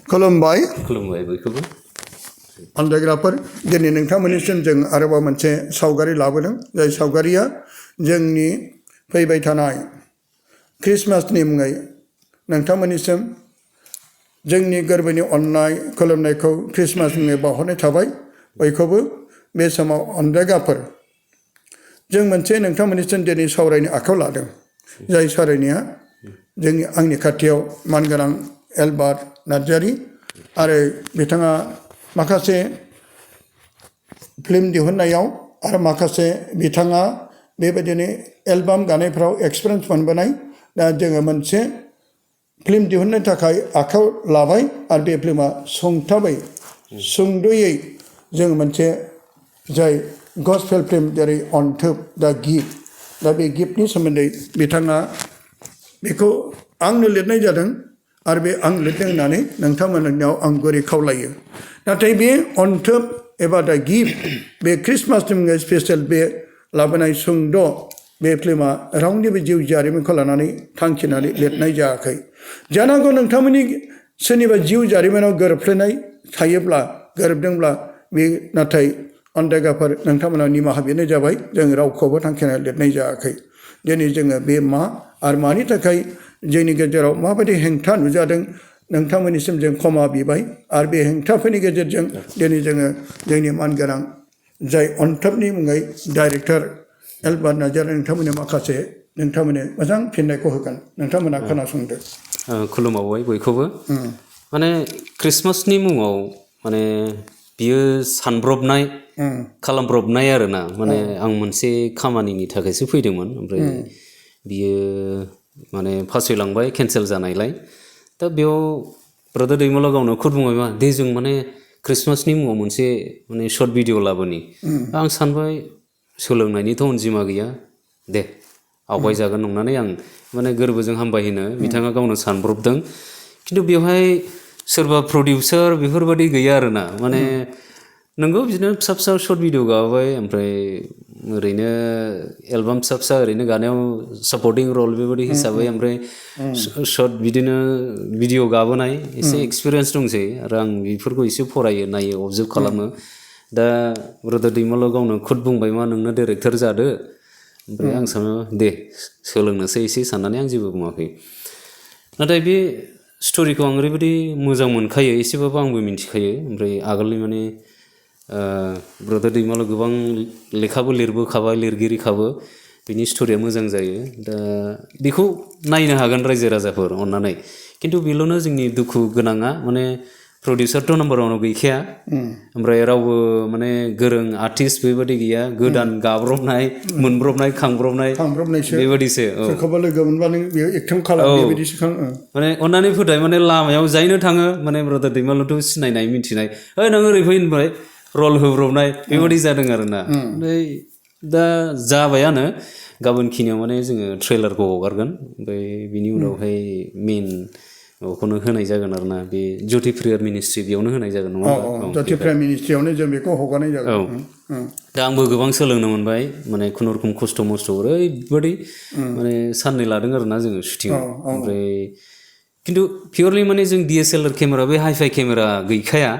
खुलुमबाय बयखौबो अनजायग्राफोर दिनै नोंथांमोननिसिम जों आरोबाव मोनसे सावगारि लाबोदों जाय सावगारिया जोंनि फैबाय थानाय ख्रिस्टमासनि मुङै नोंथांमोननिसिम जोंनि गोरबोनि अननाय खुलुमनायखौ ख्रिस्टमासनि मुङै बावहरनाय थाबाय बयखौबो बे समाव अनजायग्राफोर जों मोनसे नोंथांमोननिसिम दिनै सावरायनो आखायाव लादों जाय सावरायनाया जोंनि आंनि खाथियाव मानगोनां एलबार्ट नार्जारि आरो बिथाङा माखासे फिल्म दिहुननायाव आरो माखासे बिथाङा बेबायदिनो एलबाम गानायफ्राव एक्सपिरियेन्स मोनबोनाय दा जोङो मोनसे फिल्म दिहुननो थाखाय आखायाव लाबाय आरो बे फिल्मा सुंथाबै सुंद'यै जों मोनसे जाय गस्पेल फिल्म जेरै अनथोब दा गिफ्ट दा बे गिफ्टनि सोमोन्दै बिथाङा बेखौ आंनो लिरनाय जादों आरो बे आं लिरदों होननानै नोंथांमोननियाव आं गुरै खावलायो नाथाय बे अनथोब एबा दा गिफ्ट बे ख्रिस्टमासनि मुङै स्पेसियेल बे लाबोनाय सुंद' बे फिल्मा रावनिबो जिउ जारिमिनखौ लानानै थांखिनानै लिरनाय जायाखै जानांगौ नोंथांमोननि सोरनिबा जिउ जारिमिनाव गोरोबफ्लेनाय थायोब्ला गोरोबदोंब्ला बे नाथाय अनजायग्राफोर नोंथांमोना निमाहा बिनाय जाबाय जों रावखौबो थांखिनानै लिरनाय जायाखै दिनै जोङो बे मा आरो मानि थाखाय जोंनि गेजेराव माबायदि हेंथा नुजादों नोंथांमोननिसिम जों क्षमा बिबाय आरो बे हेंथाफोरनि गेजेरजों दिनै जोङो जोंनि मानगोनां जाय अनथोबनि मुङै डाइरेक्टर एलबार्ट नार्जारि नोंथांमोननो माखासे नोंथांमोननो मोजां फिननायखौ होगोन नोंथांमोना खोनासंदो खुलुमबावबाय बयखौबो माने ख्रिस्टमासनि मुङाव माने बियो सानब्रबनाय खालामब्रबनाय आरोना माने आं मोनसे खामानिनि थाखायसो फैदोंमोन ओमफ्राय बियो माने फासयलांबाय केन्सेल जानायलाय दा बेयाव ब्रादार दैमला गावनो खुद बुंबाय मा दे जों माने ख्रिस्टमासनि मुङाव मोनसे माने सर्ट भिडिअ लाबोनि आं सानबाय सोलोंनायनिथ' अनजिमा गैया दे आवगायजागोन नंनानै आं माने गोरबोजों हामबाय होनो बिथाङा गावनो सानब्रबदों खिन्थु बेवहाय सोरबा प्रडिउसार बेफोरबायदि गैया आरोना माने नोंगौ बिदिनो फिसा फिसा सर्ट भिडिअ गाबाय ओमफ्राय ओरैनो एलबाम फिसा फिसा ओरैनो गानायाव सापर्टिं रल बेबायदि हिसाबै ओमफ्राय सर्ट बिदिनो भिडिअ गाबोनाय एसे एक्सपिरियेन्स दंसै आरो आं बेफोरखौ एसे फरायो नायो अबजार्भ खालामो दा ब्रादार दैमला गावनो खुद बुंबाय मा नोंनो डाइरेक्टर जादो ओमफ्राय आं सानो दे सोलोंनोसै एसे साननानै आं जेबो बुङाखै नाथाय बे स्ट'रिखौ आं ओरैबायदि मोजां मोनखायो एसेबाबो आंबो मिन्थिखायो ओमफ्राय आगोलनि माने ब्रादार दैमालु गोबां लेखाबो लिरबोखाबाय लिरगिरिखाबो बिनि स्ट'रिया मोजां जायो दा बेखौ नायनो हागोन रायजो राजाफोर अननानै खिन्थु बेल'नो जोंनि दुखु गोनाङा माने प्रडिउसारथ' नाम्बार वानाव गैखाया ओमफ्राय रावबो माने गोरों आर्टिस्ट बेबायदि गैया गोदान गाब्रबनाय मोनब्रबनाय खांब्रबनायसो बेबायदिसो सोरखौबा लोगो मोनबा नों बेयाव एक्टिं खालाम बेबायदिसो माने अननानै फोथाय माने लामायाव जायनो थाङो माने ब्रादार दैमालुथ' सिनायनाय मिथिनाय ओइ नों ओरै फै होनबाय रल होब्रबनाय बेबायदि जादों आरोना ओमफ्राय दा जाबायानो गाबोनखिनियाव माने जोङो ट्रेलारखौ हगारगोन ओमफ्राय बिनि उनावहाय मेइन माबाखौनो होनाय जागोन आरोना बे ज्योति प्रियार मिनिस्ट्रि बेयावनो होनाय जागोन नङा ज्योति प्रियार मिनिस्ट्रियावनो जों बेखौ हगारनाय जागोन दा आंबो गोबां सोलोंनो मोनबाय माने खुनुरुखुम खस्थ' मस्थ' ओरैबायदि माने साननै लादों आरोना जोङो शुटिंआव ओमफ्राय खिन्थु पियरलि माने जों DSLR केमेरा बे हाइफाइ केमेरा गैया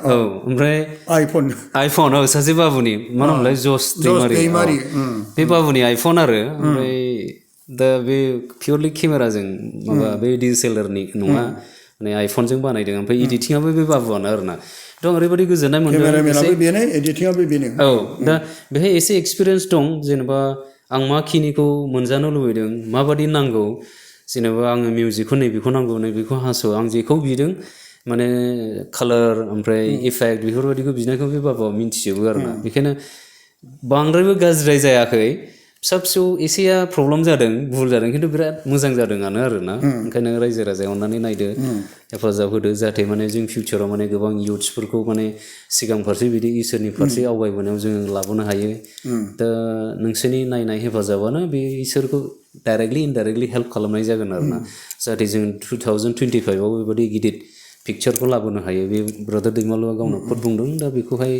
औ ओमफ्राय आइफन औ सासे बाबुनि मा होनोमोनलाय जस दैमारि बे बाबुनि आइफन आरो ओमफ्राय दा बे पियरलि केमेराजों माबा बे DSLR-नि नङा माने आइफनजों बानायदों ओमफ्राय एडिटिंआबो बे बाबुआनो आरोना दं ओरैबायदि गोजोननाय मोनदों औ दा बेहाय एसे एक्सपिरियेन्स दं जेनेबा आं मा खिनिखौ मोनजानो लुबैदों माबादि नांगौ जेनेबा आङो मिउजिकखौ नैबेखौ नांगौ नैबेखौ हासो आं जेखौ बिदों माने कालार ओमफ्राय इफेक्ट बेफोरबायदिखौ बिनायखौ बे बाबुआ मिन्थिजोबो आरोना बेखायनो बांद्रायबो गाज्रि जायाखै फिसा फिसौ एसेया प्रब्लेम जादों भुल जादों खिन्थु बिराद मोजां जादोंआनो आरोना ओंखायनो रायजो राजाया अननानै नायदो हेफाजाब होदो जाहाथे माने जों फिउचाराव माने गोबां इयुथ्सफोरखौ माने सिगां फारसे बिदि इसोरनि फारसे आवगायबोनायाव जोङो लाबोनो हायो दा नोंसोरनि नायनाय हेफाजाबानो बे इसोरखौ डाइरेक्टलि इनडाइरेक्टलि हेल्प खालामनाय जागोन आरोना जाहाथे जों 2025आव बेबायदि गिदिर पिक्चारखौ लाबोनो हायो बे ब्रादार दैमालुआ गावनो खुद बुंदों दा बेखौहाय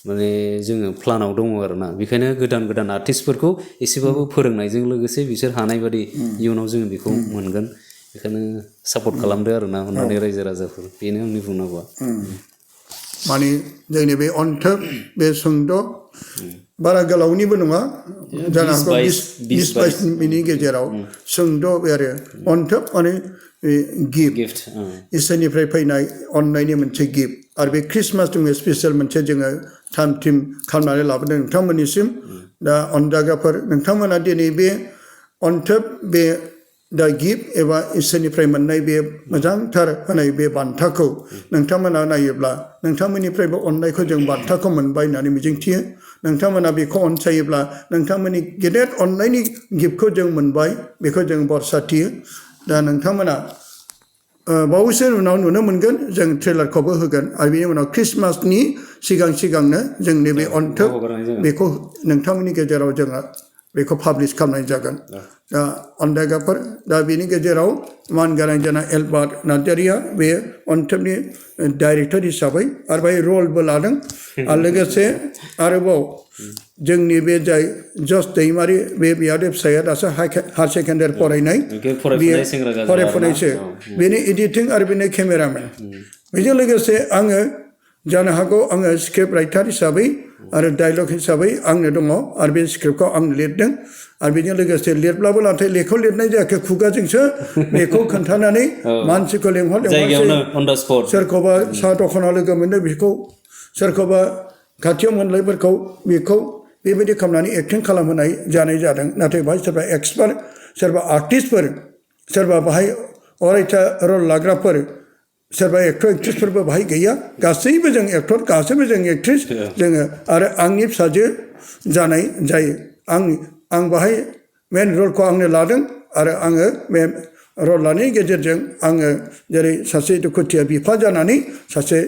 माने जोङो प्लानाव दङ आरोना बेखायनो गोदान आर्टिस्टफोरखौ एसेबाबो फोरोंनायजों लोगोसे बिसोर हानाय बादि इयुनाव जोङो बेखौ मोनगोन बेखायनो सापर्ट खालामदो आरो ना अननानै रायजो राजाफोर बेनो आंनि बुंनांगौआ माने जोंनि बे अन्थोब बे सुंद' बारा गोलावनिबो नङा जानो हागौ 20-22 मिनिटनि गेजेराव सुंद' आरो अन्थोब माने गिफ्ट इसोरनिफ्राय फैनाय अननायनि मोनसे गिफ्ट आरो बे ख्रिस्टमास जोङो स्पेसियेल मोनसे जोङो थाम थिम खालामनानै लाबोदों नोंथांमोननिसिम दा अनजाग्राफोर नोंथांमोना दिनै बे अन्थोब बे दा गिफ्ट एबा इसोरनिफ्राय मोननाय बे मोजांथार होनाय बे बान्थाखौ नोंथांमोना नायोब्ला नोंथांमोननिफ्रायबो अननायखौ जों बान्थाखौ मोनबाय होननानै मिजिंथियो नोंथांमोना बेखौ अनसायोब्ला नोंथांमोननि गेदेर अननायनि गिफ्टखौ जों मोनबाय बेखौ जों भरसा थियो दा नोंथांमोना बावैसो उनाव नुनो मोनगोन जों ट्रेलारखौबो होगोन आरो बेनि उनाव ख्रिस्टमासनि सिगांनो जोंनि बे अन्थोब बेखौ नोंथांमोननि गेजेराव जोङो बेखौ पाब्लिश खालामनाय जागोन दा अनदायग्राफोर दा बेनि गेजेराव मानगोनां जाना एलबार्ट नार्जारिया बे अन्थोबनि डाइरेक्टर हिसाबै आरो बेहाय रलबो लादों आरो लोगोसे आरोबाव जोंनि बे जाय जस दैमारि बे बियादै फिसाया दासो हायार सेकेन्डारि फरायनाय बियो फरायफुनायसो बेनि एडिटिं आरो बेनि केमेरामेन बेजों लोगोसे आङो जानो हागौ आङो स्क्रिप्ट राइटार हिसाबै आरो डायलग हिसाबै आंनो दङ आरो बे स्क्रिप्टखौ आं लिरदों आरो बेजों लोगोसे लिरब्लाबो नाथाय लेखायाव लिरनाय जायाखै खुगाजोंसो बेखौ खोन्थानानै मानसिखौ लेंहरदों सोरखौबा साहा दखानाव लोगो मोनदों बेखौ सोरखौबा खाथियाव मोनलायफोरखौ बेखौ बेबायदि खालामनानै एक्टिं खालामहोनाय जानाय जादों नाथाय बेहाय सोरबा एक्सपार्ट सोरबा आर्टिस्टफोर सोरबा बाहाय अरायथा रल लाग्राफोर सोरबा एक्टर एक्ट्रिसफोरबो बाहाय गैया गासैबो जों एक्टर गासैबो जों एक्ट्रिस जोङो आरो आंनि फिसाजो जानाय जायो आं बाहाय मेन रलखौ आंनो लादों आरो आङो बे रल लानायनि गेजेरजों आङो जेरै सासे दुखुथिया बिफा जानानै सासे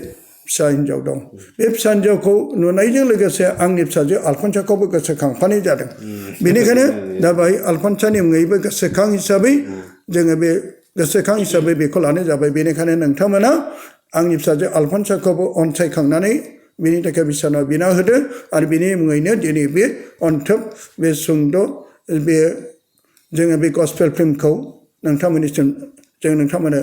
फिसा हिन्जाव दं बे फिसा हिन्जावखौ नुनायजों लोगोसे आंनि फिसाजो आलफनसाखौबो गोसोखांफानाय जादों बेनिखायनो दा बेहाय आलफनसानि मुङैबो गोसोखां हिसाबै जोङो बे गोसोखां हिसाबै बेखौ लानाय जाबाय बेनिखायनो नोंथांमोना आंनि फिसाजो आलफनसाखौबो अनसायखांनानै बेनि थाखाय बिसानाव बिना होदो आरो बेनि मुङैनो दिनै बे अन्थोब बे सुंद' बे जोङो बे गस्पेल फिल्मखौ नोंथांमोननिसिम जों नोंथांमोननो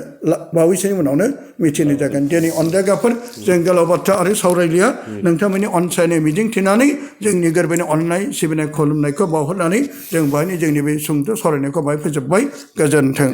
बावैसोनि उनावनो मिथिनाय जागोन दिनै अनजायग्राफोर जों गोलाव बाथ्रा आरो सावरायलिया नोंथांमोननि अनसायनाय मिजिं थिनानै जोंनि गोरबोनि अननाय सिबिनाय खुलुमनायखौ बावहरनानै जों बाहायनो जोंनि बे सुंद' सावरायनायखौ बाहाय फोजोबबाय गोजोन्थों